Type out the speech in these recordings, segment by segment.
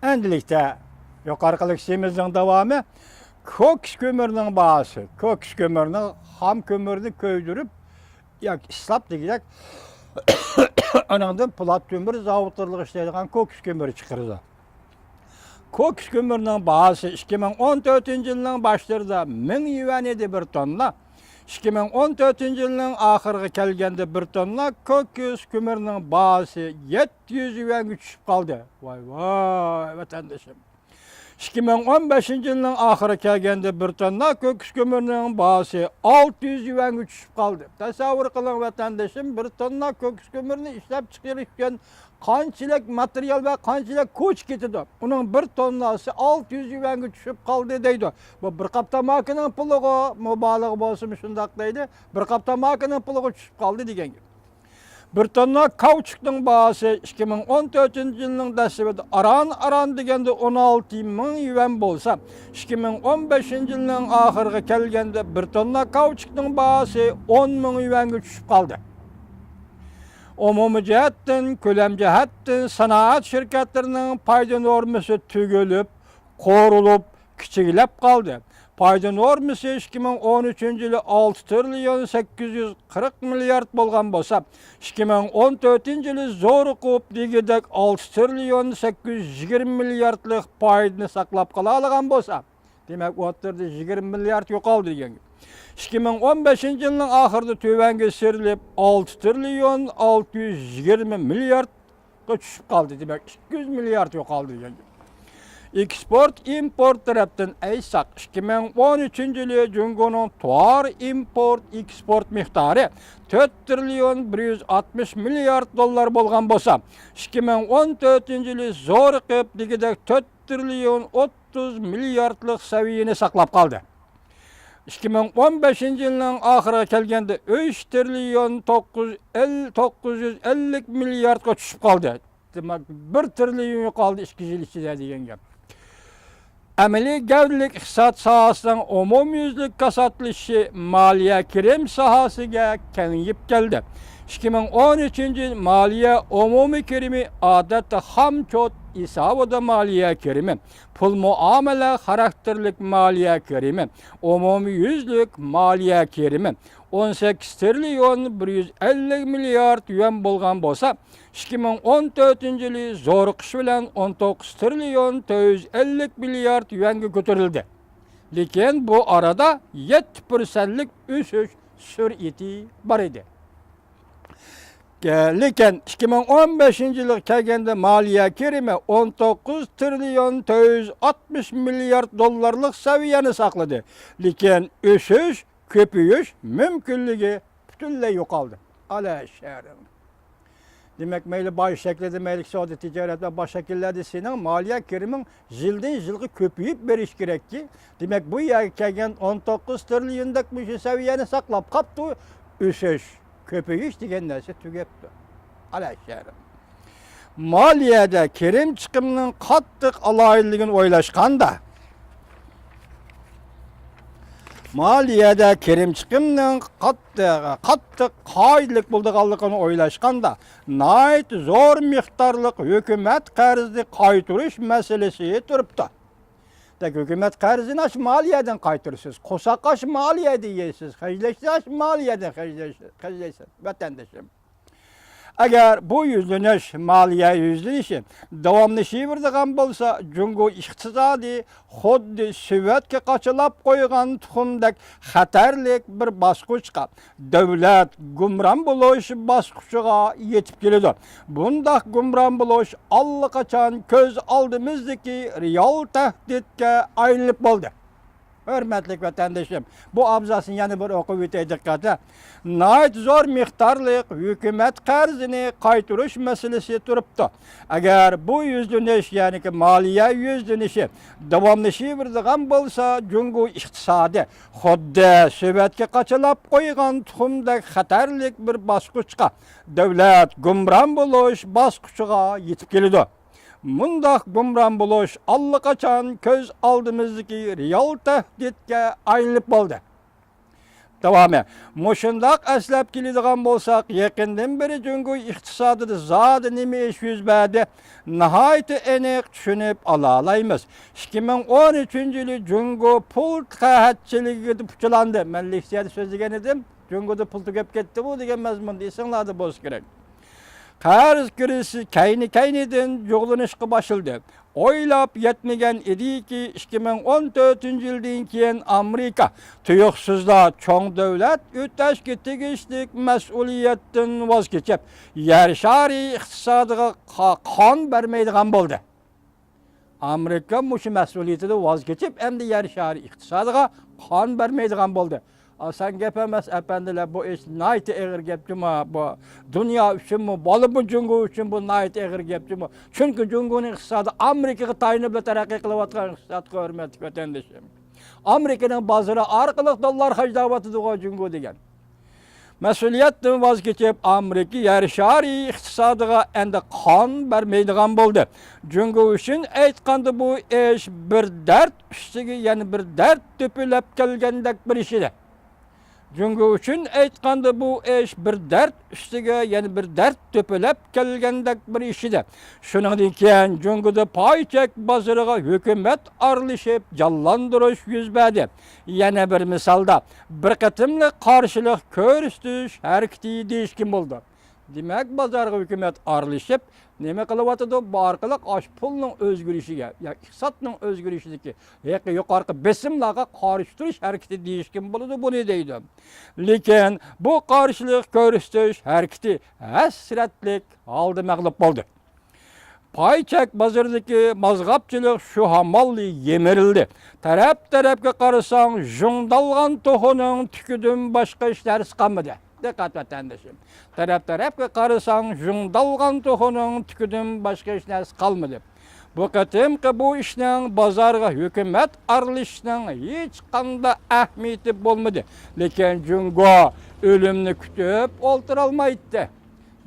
Endilikte yukarıkılık işimizin devamı koks kömürünün bağısı. Koks kömürünün ham kömürünü köydürüp islap degilek anandan plat kömür zavutlarlık işleydiğen koks kömürü çıkarız. Koks kömürünün bağısı 2014 yılının başlarında 1000 yuan edi bir tonna. 2014 yılının ahırı kelgende bir tonna koks kömürünün bağısı 700 yuan düşüp kaldı. Vay vay vatandaşım. 2015 yılının ahırı kelgende bir tonna koks kömürünün bağısı 600 yuan düşüp kaldı. Tasavvur kılın vatandaşım, bir tonna koks kömürünü işlep çıkarırken kançılık materyal ve kançılık koç getidi. Onun bir tonnası 600 yuan düşüp kaldı deydi. Bu bir kapta makinin puluğu mübalığı bolsun şundaq deydi. Bir kapta makinin puluğu düşüp kaldı degen gibi. Bir tonna kauçukның bağısı 2014 yılının dasibide aran degende 16 ming yuan bolsa, 2015 yılının ahırı kelgende bir tonna kauçukның bağısı 10 ming yuan düşüp kaldı. Umumi cihetten, kölem cihetten sanaat şirketlerinin payda norması tügülüp, korulup, kiçigilep kaldı. Payda norması 2013 yılı 6 trilyon 840 milyard bolgan bolsa, 2014 yılı zor kup digidek 6 trilyon 820 milyardlık paydını saklap kalalıgan bolsa, demek oturdu 20 milyard yok aldı degen. 2015 yılının ahırda tövenge serilip 6 trilyon 620 milyard düşüp kaldı demek 200 milyard yok aldı degen. Export import taraftan aysak 2013 yılı Cungo'nun tuar import export miktarı 4 trilyon 160 milyard dolar bolgan bolsa, 2014 yılı zor kıp digidek 4 trilyon 30 milyardlık seviyeni saklap kaldı. 2015 yılının ahırı kelgende 3 trilyon 950 milyard düşüp kaldı. Demek 1 trilyon yok kaldı 2 yıl içinde degen gap. Ameli gavdilik iqtisat sahasının umumyüzlük kasatlışı maliye kirim sahasıga kengip geldi. 2013 yıl maliye umumi kirimi adeta hamçot isabıda maliye kirimi, pul muamele karakterlik maliye kirimi, umumi yüzlük maliye kirimi 18 trilyon 150 milyard yuan bolgan bolsa, 2014 yılı zor kış bilen 19 trilyon 450 milyard yuanga kötürüldü. Lekin bu arada 7%'lik ösüş sürati var idi. Lekin 2015 yılı kelgende maliye kirimi 19 trilyon 460 milyard dolarlık seviyeni sakladı. Lekin ösüş, köpüyüş mümkünlüğü bütünle yok aldı. Ala şehrim. Demek meyli baş şeklede meylik saudi ticaret ve baş şekillerde senin maliye kirimin jilden jilgi köpüyüp beriş gerek ki. Demek bu yer kelgen 19 trilyondak bir seviyeni saklap kaptı. Ösüş, köpüyüş degen nerse tügepti. Ala şehrim. Maliyede kirim çıkımının kattık alaylığını oylaşkanda, maliyede kirim çıkımının kattık kaydık bulduğallıkını oylaşkanda, nait zor miktarlık hükümet karzı kaytırış meselesi turuptu. Hükümet karzını aş maliyeden kaytırırsınız, kosak aş maliyede yiyesiz, hecleşsiz aş maliyeden hecleşsiz, vatandaşım. Eğer bu yüzlünüş, maliye yüzlünüşü devamlı şivirdiğen bolsa, Cungo iqtisadi xuddi Sovetke kaçılap koygan tuxumdak xatarlik bir basqıçqa, devlet gumran buluş basqıçıga yetip keledi. Bundak gumran buluş allaqaçan köz aldığımızdaki real tehditke ayrılıp boldu. Hürmetlik vatandaşım, bu abzasın yani bir okuvite dikkate. Nait zor miktarlık hükümet karzını kaytırış meselesi turuptu. Eğer bu yüzlünüş yani ki maliye yüzlünüşü devamlı şivirdiğen bolsa Cungo iqtisadi xuddi Sovetke kaçılap koygan tuxumdak xatarlik bir basqıçqa, devlet gumran buluş basqıçıga yetip keledi. Mundaq gumran buluş allaqaçan köz aldığımızdaki real tehditke ayrılıp boldu. Davamı. Moşundaq əslab kiladigan bolsaq, yakından beri Cungo iqtisadıda zadı nime iş yüz bədi, nihayeti enek düşünüp alalayımız. 2013 yılı Cungo pul qahatçılığı gidip uçulandı. Ben leksiyada söz degen edim. Cungo'da pul tükep gitti bu degen mezmun deysenlardı boz gerek. Qarız kirisi kayni-kayniden yoğlanışqı başıldı. Oylap yetmegen idi ki 2014 yıldan keyin Amerika tuyuqsuzda çoğ devlet öteşki tegişlik mesuliyetten vaz geçip yer şari iqtisadiga qon bermeydigan boldu. Amerika muşu mesuliyetini vaz geçip hem de yer şari iqtisadiga qon bermeydigan boldu. Sen gepemez efendiler bu iş nayt eğir gepçi mi bu dünya için mi balı bu Cungo için bu nayt eğir gepçi mi? Çünkü Cungo'nun iqtisadi Amerika'ya tayinip terakki kılıvatkan iqtisadga hürmet kötendişim. Amerika'nın bazıları arkalık dolar hacdavatı o Cungo degen. Mesuliyetten vaz geçip Amerika yer şari iqtisadiga endi qon bermeydigan boldu. Cungo için aytqanda bu iş bir dert üstüge yani bir dert töpülep kelgendek bir işidi. Cungo üçün aytqanda bu iş bir dert üstüge yani bir dert töpülep kelgendek bir işidi. Şundan keyin Cungo'da payçek bazarıga hükümet aralashib jallandırış yüz bədi. Yana bir misalda bir qatımlı qarşılık ko'rsatish harakati deyishkin bo'ldi. Demek bazarga hükümet aralashib nima qilyapti? Bu orqali osh pulning o'zgarishiga, ya iqtisodning o'zgarishidagi yuqorqi besimlarga qarshi turish harakati deyishkin bo'ladi. Bu ne deydi? Lekin bu qarshilik ko'rsatish harakati hasratlik oldi mag'lub bo'ldi. Payçek bazardaki mazgapçılık şu hamalli yemirildi. Taraf-tarafga qarasan jungdalgan tohunun tüküdün başka işler sıqamadı. Dikkat vatandaşım. Taraf-tarafga qarasan jungdalgan tohunun tüküdün başka işler sıqalmadı. Bu qatimki bu işning bozorga hukumat aralashishning hech qanday ahamiyati bo'lmadi. Lekin Cungo o'limni kutib o'ltirolmaydi.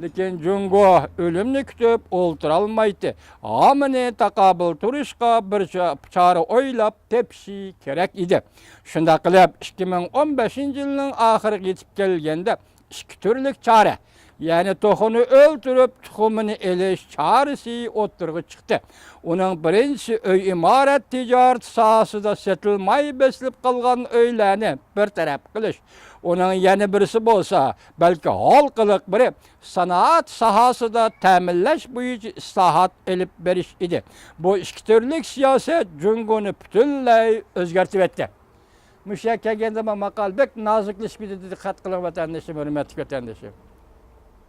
Lekin Cungo ölümni kütüp olturalmaydı. Amını taqabıl turuşqa bir çare oylap tepşi kerek idi. Şunda qilib 2015 yılının ahırı yetip kelgende iki türlük çare. Yani tohunu öldürüp tuxumunu eleş çaresi oturgu çıktı. Onun birincisi öy imaret ticaret sahasında setilmay beslip kalgan öylerini bir taraf kılış. Onun yeni birisi bolsa belki halkılık biri sanat sahasında təminləş boyunca islahat elip beriş idi. Bu iki türlük siyaset Cungo'nu bütünley özgertip etti. Müşakkak endama makal bek nazikleşmedi dedi kat kılan vatandaşım, hürmetli vatandaşım.